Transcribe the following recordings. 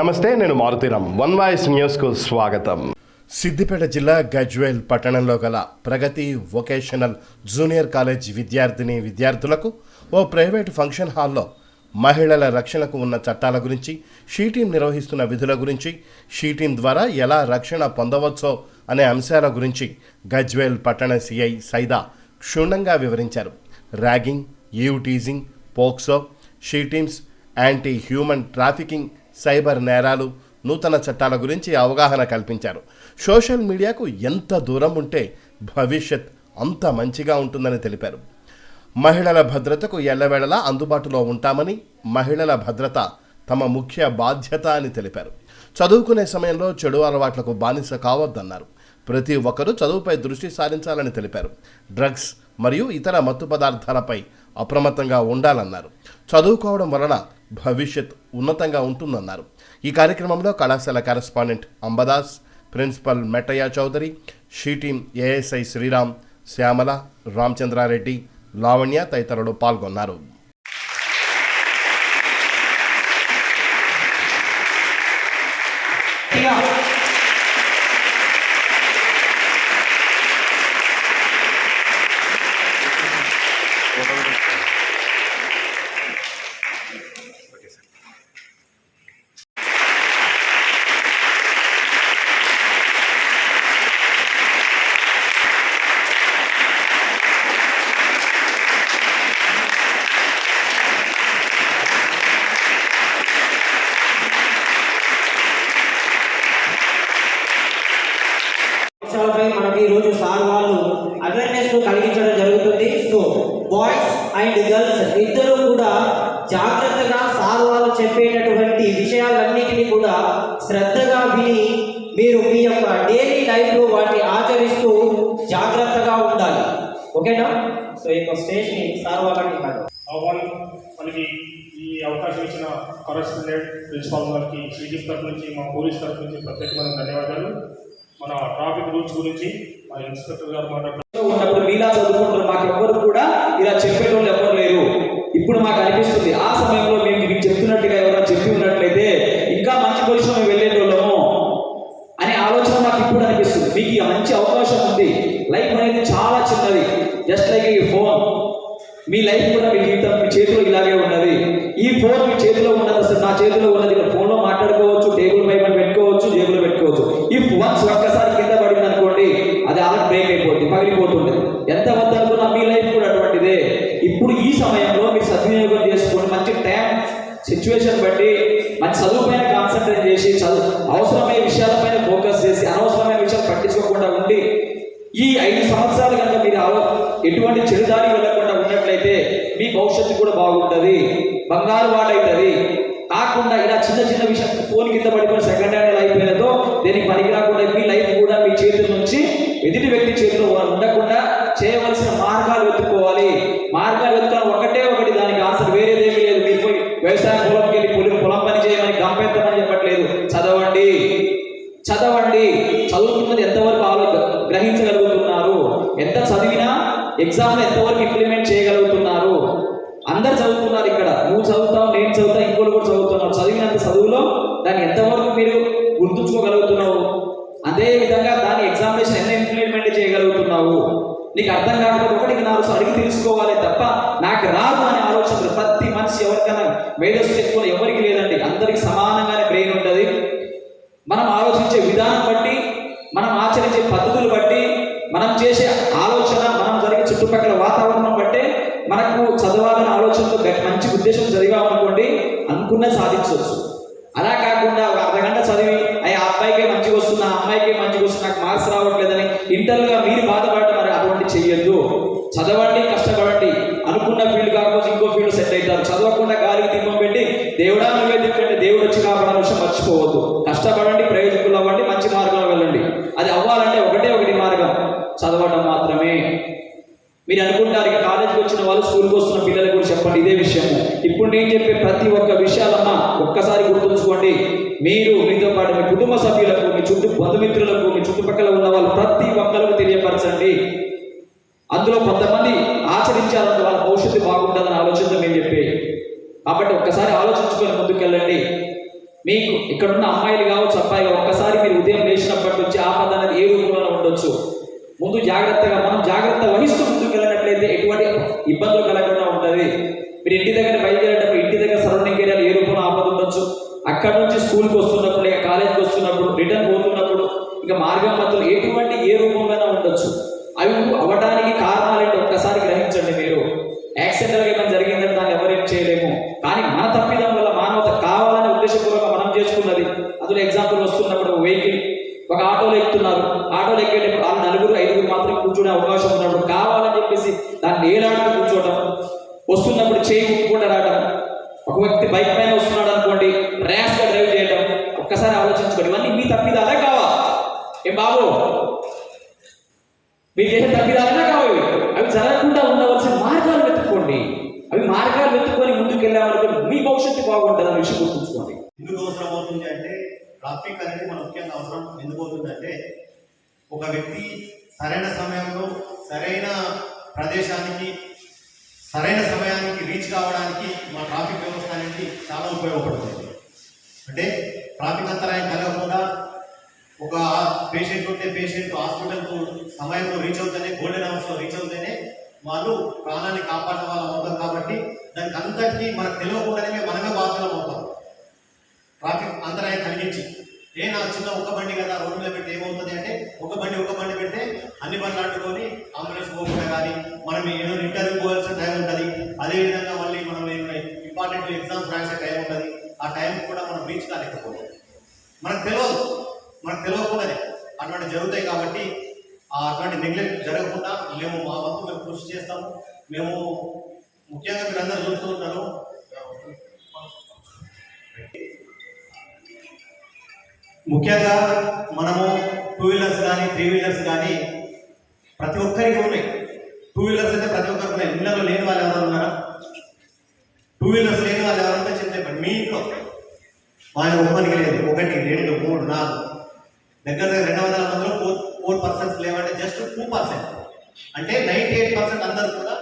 నమస్తే, నేను Maruthi Ram. One voice న్యూస్కు స్వాగతం. సిద్దిపేట జిల్లా గజ్వేల్ పట్టణంలో గల ప్రగతి వొకేషనల్ జూనియర్ కాలేజ్ విద్యార్థులకు ఓ ప్రైవేటు ఫంక్షన్ హాల్లో మహిళల రక్షణకు ఉన్న చట్టాల గురించి, షీటీం నిర్వహిస్తున్న విధుల గురించి, షీటీం ద్వారా ఎలా రక్షణ పొందవచ్చో అనే అంశాల గురించి గజ్వేల్ పట్టణ సిఐ సైదా క్షుణ్ణంగా వివరించారు. Ragging, eve teasing, POCSO, SHE Teams, anti human trafficking, cyber నేరాలు, నూతన చట్టాల గురించి అవగాహన కల్పించారు. సోషల్ మీడియాకు ఎంత దూరం ఉంటే భవిష్యత్ అంత మంచిగా ఉంటుందని తెలిపారు. మహిళల భద్రతకు ఎల్లవేళలా అందుబాటులో ఉంటామని, మహిళల భద్రత తమ ముఖ్య బాధ్యత అని తెలిపారు. చదువుకునే సమయంలో చెడు అలవాట్లకు బానిస కావద్దన్నారు. ప్రతి ఒక్కరూ చదువుపై దృష్టి సారించాలని తెలిపారు. డ్రగ్స్ మరియు ఇతర మత్తు పదార్థాలపై అప్రమత్తంగా ఉండాలన్నారు. చదువుకోవడం వలన భవిష్యత్ ఉన్నతంగా ఉంటుందన్నారు. ఈ కార్యక్రమంలో కళాశాల correspondent Ambadas, principal Mettaiah Chowdary, she team ASI Sriram, Shyamala, Ramachandra Reddy, Lavanya తదితరులు పాల్గొన్నారు. మనకి ఈరోజు సార్ వాళ్ళు అవేర్నెస్ కలిగించడం జరుగుతుంది. సో బాయ్స్ అండ్ గర్ల్స్ ఇద్దరు కూడా జాగ్రత్తగా సార్ వాళ్ళు చెప్పేటటువంటి విషయాలన్నిటినీ కూడా శ్రద్ధగా విని మీరు మీ యొక్క డైలీ లైఫ్లో వాటిని ఆచరిస్తూ జాగ్రత్తగా ఉండాలి. ఓకేనా? సో ఈ యొక్క స్టేజ్ని సార్ వాళ్ళకి మనకి ఈ అవకాశం ఇచ్చిన కరెస్పాండెంట్, ప్రిన్సిపాల్ గారికి, సిటీ తరఫు నుంచి, మా పోలీస్ తరఫు నుంచి ప్రత్యేకమైన ధన్యవాదాలు. మన ట్రాఫిక్ రూల్స్ గురించి మా ఇన్స్పెక్టర్ గారు మాట్లాడుతున్నప్పుడు మీలా చదువుకుంటారు, మాకు ఎవరు కూడా ఇలా చెప్పేటోళ్ళు ఎవరు లేరు. ఇప్పుడు మాకు అనిపిస్తుంది ఆ సమయంలో మేము మీకు చెప్తున్నట్టుగా ఎవరైనా చెప్పి ఉన్నట్లయితే ఇంకా మంచి పొజిషన్ మేము వెళ్ళేటోళ్ళము అనే ఆలోచన మాకు ఇప్పుడు అనిపిస్తుంది. మీకు మంచి అవకాశం ఉంది. లైఫ్ అనేది చాలా చిన్నది. జస్ట్ లైక్ ఈ ఫోన్, మీ లైఫ్ కూడా మీ జీవితం మీ చేతిలో ఇలాగే ఉన్నది. ఈ ఫోన్ మీ చేతిలో ఉన్నది, అసలు నా చేతిలో ఉన్నది. ఫోన్లో మాట్లాడుకోవచ్చు, టేబుల్ పై పెట్టుకోవచ్చు, జేబులో పెట్టుకోవచ్చు. ఇఫ్ వన్స్ ఒక్కసారి కింద పడింది అనుకోండి, అది అలా బ్రేక్ అయిపోతుంది, పగిలిపోతుంది. ఎంత వద్ద అనుకున్నా మీ లైఫ్ కూడా అటువంటిదే. ఇప్పుడు ఈ సమయంలో మీరు సద్వినియోగం చేసుకోండి. మంచి టైం సిచ్యువేషన్ బట్టి మంచి చదువు పైన కాన్సన్ట్రేట్ చేసి, అవసరమైన విషయాలపైన ఫోకస్ చేసి, అనవసరమైన విషయాలు పట్టించుకోకుండా ఉండి ఈ 5 సంవత్సరాలు కనుక మీరు ఎటువంటి చెడుదారి వెళ్ళకుండా ఉన్నట్లయితే మీ భవిష్యత్తు కూడా బాగుంటుంది, బంగారు వాడవుతుంది. కాకుండా ఇలా చిన్న చిన్న విషయం ఫోన్ కింద పడిపోయిన సెకండ్ హ్యాండ్ అయిపోయినదో దేనికి పనికి రాకుండా మీ లైఫ్ కూడా మీ చేతుల నుంచి ఎదుటి వ్యక్తి చేతిలో ఉండకుండా చేయవలసిన మార్గాలు వెతుక్కోవాలి. మార్గాలు వెతుకోవడం ఒకటే ఒకటి, దానికి ఆన్సర్ వేరేదేమీ లేదు. మీరు పోయి వ్యవసాయ పొలంకి వెళ్ళి పొలం పని చేయమని గంపెత్తమని చెప్పట్లేదు. చదవండి, చదువుతున్నది ఎంతవరకు గ్రహించగలుగుతున్నారు, ఎంత చదివినా ఎగ్జామ్ ఎంతవరకు ఇంప్లిమెంట్ చేయగలుగుతున్నారు. అందరు చదువుతున్నారు ఇక్కడ, నువ్వు చదువుతావు, నేను చదువుతా, ఇంకోటి కూడా చదువుతున్నావు. చదివినంత చదువులో దాన్ని ఎంతవరకు మీరు గుర్తుంచుకోగలుగుతున్నావు, అదే విధంగా దాని ఎగ్జామినేషన్ ఎంత ఇంప్లిమెంట్ చేయగలుగుతున్నావు. నీకు అర్థం కాకపోతే 1-4 అడిగి తెలుసుకోవాలి తప్ప నాకు రాదు అనే ఆలోచనలు ప్రతి మనిషి ఎవరికైనా మేధస్సు ఎక్కువ ఎవరికి లేదండి. అందరికి సమానంగానే బ్రెయిన్ ఉంటుంది. మనం ఆలోచించే విధానం బట్టి, మనం ఆచరించే పద్ధతులు బట్టి, మనం చేసే ఆలోచన, మనం జరిగే చుట్టుపక్కల వాతావరణం బట్టే మనకు చదవాలనే ఆలోచనతో మంచి ఉద్దేశం చదివామనుకోండి, అనుకున్నది సాధించవచ్చు. అలా కాకుండా ఒక అర్ధగంట చదివి ఆ అబ్బాయికే మంచిగా వస్తున్నా, అమ్మాయికే మంచిగా వస్తున్నా, నాకు మార్క్స్ రావట్లేదని ఇంటర్గా మీరు బాధపడటం మరి అటువంటి చెయ్యొద్దు. చదవండి, కష్టపడండి. అనుకున్న ఫీల్డ్ కాకపోతే ఇంకో ఫీల్డ్ సెట్ అవుతారు. చదవకుండా గాలికి దీపం పెట్టి దేవుడా నువ్వే దిక్కండి, దేవుడు వచ్చి కాపాడాలని విషయం మర్చిపోవద్దు. కష్టపడండి, ప్రయోజకులు అవ్వండి, మంచి మార్గంలో వెళ్ళండి. అది అవ్వాలంటే ఒకటి మార్గం, చదవడం మాత్రమే. మీరు అనుకుంటారు ఇక కాలేజీకి వచ్చిన వాళ్ళు, స్కూల్కి వస్తున్న పిల్లలకు కూడా చెప్పండి ఇదే విషయం. ఇప్పుడు నేను చెప్పే ప్రతి ఒక్క విషయాలమ్మా ఒక్కసారి గుర్తుంచుకోండి. మీరు మీతో పాటు మీ కుటుంబ సభ్యులకు, మీ బంధుమిత్రులకు, మీ చుట్టుపక్కల ఉన్న వాళ్ళు ప్రతి ఒక్కరికి తెలియపరచండి. అందులో కొంతమంది ఆచరించాలంటే వాళ్ళ భవిష్యత్తు బాగుంటుందని ఆలోచనతో మేము చెప్పే. కాబట్టి ఒక్కసారి ఆలోచించుకొని ముందుకెళ్ళండి. మీకు ఇక్కడ ఉన్న అమ్మాయిలు కావచ్చు అబ్బాయిగా ఒక్కసారి మీరు ఉదయం లేచినప్పటి నుంచి ఆపద అనేది ఏ రూపంలో ఉండొచ్చు. ముందు జాగ్రత్తగా మనం జాగ్రత్త వహిస్తూ ముందుకు వెళ్ళినట్లయితే ఎటువంటి ఇబ్బందులు కలగకుండా ఉంటుంది. మీరు ఇంటి దగ్గర బయలుదేరేటప్పుడు ఇంటి దగ్గర సరౌండింగ్ ఏరియాలో ఏ రూపంలో ఆపద ఉండొచ్చు. అక్కడ నుంచి స్కూల్కి వస్తున్నప్పుడు లేక కాలేజ్కి వస్తున్నప్పుడు రిటర్న్ పోతున్నప్పుడు ఇక మార్గం మధ్యలో ఎటువంటి ఏ రూపంగానే ఉండొచ్చు. అవి అవ్వడానికి కారణాలు ఏంటో ఒక్కసారి గ్రహించండి. మీరు యాక్సిడెంటల్గా ఏమైనా జరిగిందంటే దాన్ని ఎవరేం చేయలేము. కానీ మన తప్పిదం వల్ల మానవత కావాలని ఉద్దేశపూర్వకంగా మనం చేసుకున్నది. అందులో ఎగ్జాంపుల్ వస్తున్నప్పుడు వెహికల్ ఒక ఆటోలో ఎక్కుతున్నారు, ఆటోలో ఎక్కేటప్పుడు ఆ 4-5 మాత్రం కూర్చునే అవకాశం ఉన్నప్పుడు కావాలని చెప్పేసి దాన్ని ఏలాడుతూ కూర్చోవడం, వస్తున్నప్పుడు చేయి ఊపుకుండా రావడం, ఒక వ్యక్తి బైక్ పైన వస్తున్నాడు అనుకోండి ర్యాష్గా డ్రైవ్ చేయడం, ఒక్కసారి ఆలోచించుకోండి. ఇవన్నీ మీ తప్పిదాలే కావా? ఏం బాబు మీరు చేసే తప్పిదాలనే కావాలి. అవి జరగకుండా ఉండవలసిన మార్గాలు వెతుక్కోండి. అవి మార్గాలు వెతుక్కొని ముందుకు వెళ్ళామనుకో మీ భవిష్యత్తు బాగుంటుంది అనే విషయం గుర్తుంచుకోండి. ఎందుకు అవసరం అవుతుంది అంటే ట్రాఫిక్ అనేది మన ముఖ్యంగా అవసరం ఎందుకు అవుతుందంటే ఒక వ్యక్తి సరైన సమయంలో సరైన ప్రదేశానికి సరైన సమయానికి రీచ్ కావడానికి మా ట్రాఫిక్ వ్యవస్థ అనేది చాలా ఉపయోగపడుతుంది. అంటే ట్రాఫిక్ అంతరాయం కలగకుండా ఒక పేషెంట్ ఉంటే పేషెంట్ హాస్పిటల్కు సమయంలో రీచ్ అవుతేనే గోల్డెన్ అవర్స్లో రీచ్ అవుతేనే వాళ్ళు ప్రాణాన్ని కాపాడిన వాళ్ళు అవుతారు. కాబట్టి దానికి అంతటికీ మనకు తెలియకుండానే మనమే బాధ్యులం అవుతాం. ట్రాఫిక్ అంతరాయం కలిగించి నా చిన్న ఒక బండి కదా రోడ్డు మీద పెడితే ఏమవుతుంది అంటే ఒక బండి పెడితే అన్ని బండ్లు అడ్డుకొని అంబులెన్స్ పోకుండా కానీ మనం ఏదో ఇంటర్వ్యూ పోవాల్సిన టైం ఉంటుంది. అదేవిధంగా మళ్ళీ మనం ఇంపార్టెంట్ ఎగ్జామ్స్ రాసే టైం ఉంటుంది. ఆ టైంకి కూడా మనం రీచ్ కాలేకపోతాం. మనకు తెలియకుండానే అటువంటి జరుగుతాయి. కాబట్టి అటువంటి నెగ్లెక్ట్ జరగకుండా మేము మా వంతు మేము కృషి చేస్తాము. మేము ముఖ్యంగా మీరు అందరూ చూస్తూ ఉంటారు, ముఖ్యంగా మనము 2 వీలర్స్ కానీ 3 వీలర్స్ కానీ ప్రతి ఒక్కరికి ఉన్నాయి. 2 వీలర్స్ అయితే ప్రతి ఒక్కరికి ఉన్నాయి. ఇళ్ళలో లేని వాళ్ళు ఎవరు ఉన్నారా? 2 వీలర్స్ లేని వాళ్ళు ఎవరంటే చెప్తే మీ ఇంట్లో వాళ్ళ ఒక్కరికి లేదు. 1, 2, 3, 4 దగ్గర 200 మందిలో 4% లేవంటే జస్ట్ 2%. అంటే 98% అందరూ కూడా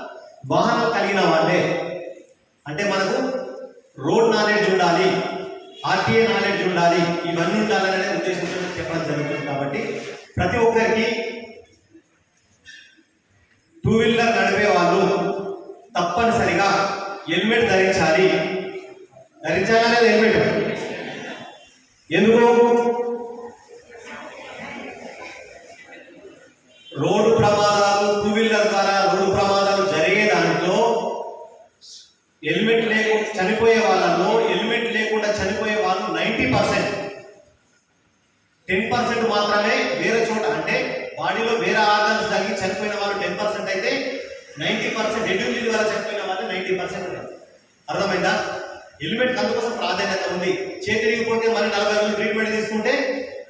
వాహనాలు కలిగిన వాళ్ళే. అంటే మనకు రోడ్ నాలెడ్జ్ ఉండాలి, ఆర్టీఏ నాలెడ్జ్ ఉండాలి, ఇవన్నీ ఉండాలనే ఉద్దేశంతో చెప్పడం జరుగుతుంది. కాబట్టి ప్రతి ఒక్కరికి 2 వీలర్ నడిపే వాళ్ళు తప్పనిసరిగా హెల్మెట్ ధరించాలి. ధరించాలనేది హెల్మెట్ ఎందుకు? రోడ్డు ప్రమాదాలు 2 వీలర్ ద్వారా రోడ్డు ప్రమాదాలు జరిగే దాంట్లో హెల్మెట్ లేకుండా చనిపోయే వాళ్ళలో హెల్మెట్ లేకుండా చనిపోయే వాళ్ళు 90%. 10% మాత్రమే వేరే చోట అంటే బాడీలో వేరే ఆర్గన్స్ తగ్గి చనిపోయిన వాళ్ళు 10% అయితే 90% హెడ్ ఇంజరీ వల్ల చనిపోయిన వాళ్ళు 90%. అర్థమైందా? హెల్మెట్ అందుకోసం ప్రాధాన్యత ఉంది. చేతి ఇరిగిపోతే మళ్ళీ 40 రోజులు ట్రీట్మెంట్ తీసుకుంటే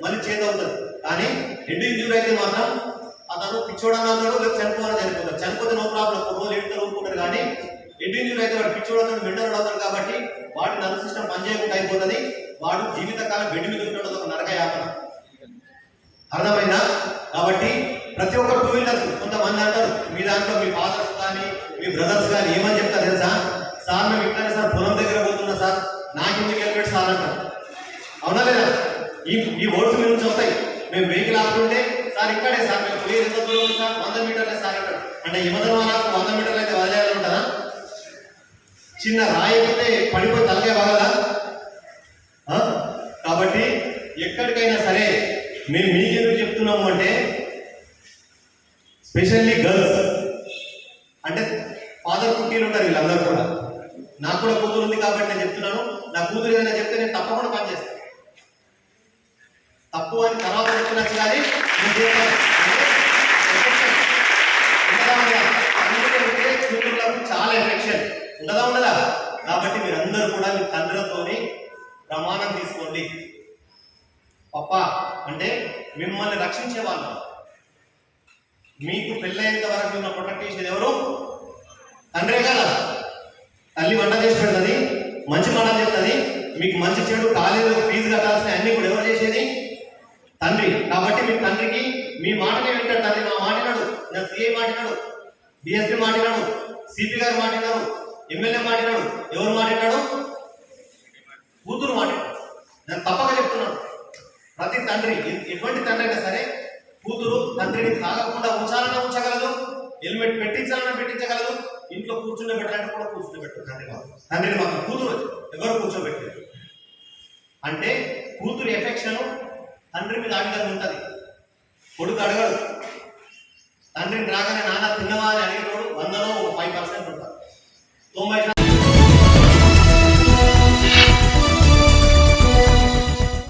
మళ్ళీ చేతి అవుతుంది. కానీ హెడ్ ఇంజరీ అయితే మాత్రం అతను పిచ్చోడన్నా లేకపోతే చనిపోతాడు. చనిపోతే నో ప్రాబ్లం, ఒక రోజు ఎడుతూ ఊరుకుంటారు. కానీ హెడ్ ఇంజరీ అయితే వాడు పిచ్చోడతాడు, మెంటల్ అవుతాడు. కాబట్టి వాడి నర్వ్ సిస్టమ్ పనిచేయకుండా అయిపోతుంది. వాడు జీవితకాలం బెడ్ మీద ఉంటాడు, ఒక నరక యాపన. అర్థమైందా? కాబట్టి ప్రతి ఒక్క 2 వీలర్స్ కొంతమంది అంటారు, మీ దాంట్లో మీ ఫాదర్స్ కానీ మీ బ్రదర్స్ కానీ ఏమని చెప్తారు తెలుసా? సార్ మేము ఇక్కడే సార్ పొలం దగ్గర పోతున్నా సార్, నాకు ఇంటికి హెల్మెట్ సార్ అంటారు. అవునా లేదా? ఈ వర్డ్స్ మీ నుంచి వస్తాయి. మేము వెహికల్ ఆపుతుంటే సార్ ఇక్కడే సార్ మేము పోయి ఎంత దూరం సార్ 100 మీటర్లే సార్ అంటారు. అంటే యమధర్మనాకు 100 మీటర్లు అయితే వదిలేయాలి ఉంటుందా? చిన్న రాయి అయితే పడిపోయి తలకే బాగదా? కాబట్టి ఎక్కడికైనా సరే మేము మీకెందుకు చెప్తున్నాము అంటే స్పెషల్లీ గర్ల్స్ అంటే ఫాదర్ కుటీలు ఉంటారు వీళ్ళందరూ కూడా. నాకు కూడా కూతురు ఉంది కాబట్టి నేను చెప్తున్నాను. నా కూతురు ఏదైనా చెప్తే నేను తప్పకుండా పని చేస్తాను. తప్పు అని తర్వాత చెప్తున్నచ్చు కానీ కూతురులకు చాలా ఎఫెక్షన్ ఉండదా? కాబట్టి మీరందరూ కూడా మీ తండ్రులతోని ప్రమాణం తీసుకోండి. పప్ప అంటే మిమ్మల్ని రక్షించే వాళ్ళు. మీకు పెళ్ళయ్యేంత వరకు మిమ్మల్ని ప్రొటెక్ట్ చేసేది ఎవరు? తండ్రే కదా. తల్లి వంట చేసి పెడుతుంది, మంచి మాట చెప్తుంది, మీకు మంచి చెడు కాలేజీలో ఫీజు కట్టాల్సిన అన్ని కూడా ఎవరు చేసేది? తండ్రి. కాబట్టి మీ తండ్రికి మీ మాటనే వింటాడు తండ్రి. మా మాటినాడు, నా సిఐ మాటినాడు, డిఎస్పీ మాటినాడు, సిపి గారు మాటినాడు, ఎమ్మెల్యే మాటినాడు. ఎవరు మాటినాడు? కూతురు మాటినాడు. నేను తప్పక చెప్తున్నాను. ప్రతి తండ్రి, ఎటువంటి తండ్రి అయినా సరే, కూతురు తండ్రిని తాగకుండా ఉంచాలన్నా ఉంచగలదు, హెల్మెట్ పెట్టించాలన్నా పెట్టించగలదు, ఇంట్లో కూర్చుండబెట్టాలంటే కూడా కూర్చుండబెట్టరు. తండ్రిని మాత్రం కూతురు ఎవరు కూర్చోబెట్టారు అంటే కూతురు ఎఫెక్షన్ తండ్రి మీద ఆ విధంగా ఉంటుంది. కొడుకు అడగడు, తండ్రిని రాగానే